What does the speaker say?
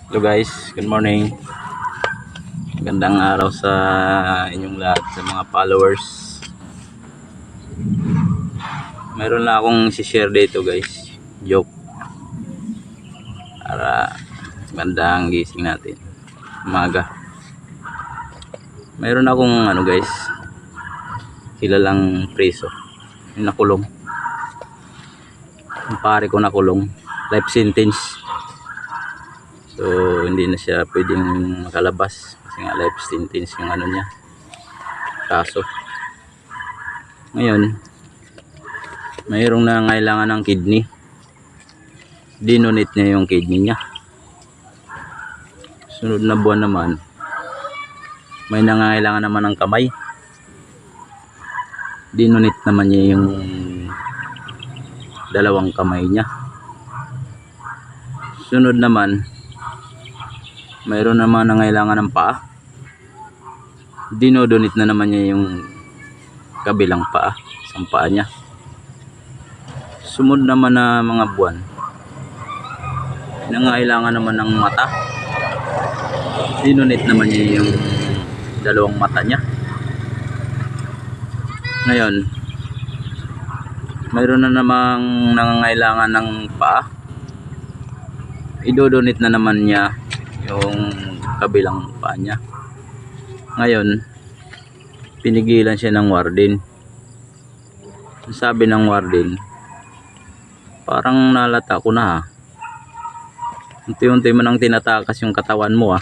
Hello guys, good morning. Magandang araw sa inyong lahat, sa mga followers. Mayroon na akong i-share dito guys, joke, para magandang gising natin umaga. Mayroon akong guys, kilalang preso yung nakulong. Yung pare ko nakulong, life sentence. So hindi na siya pwedeng makalabas kasi nga life sentence yung niya, kaso. Ngayon mayroong nangailangan ng kidney, dinonate niya yung kidney niya. Sunod na buwan naman may nangailangan naman ng kamay, dinonate naman niya yung dalawang kamay niya. Sunod naman mayroon naman nangailangan ng paa, dinodonate na naman niya yung kabilang paa, isang paa niya. Sumunod naman na mga buwan, nangailangan naman ng mata, dinonate naman niya yung dalawang mata niya. Ngayon mayroon na namang nangangailangan ng paa, idodonate na naman niya yung kabilang paa niya. Ngayon pinigilan siya ng warden. Sabi ng warden, parang nalata ko na unti-unti mo nang tinatakas yung katawan mo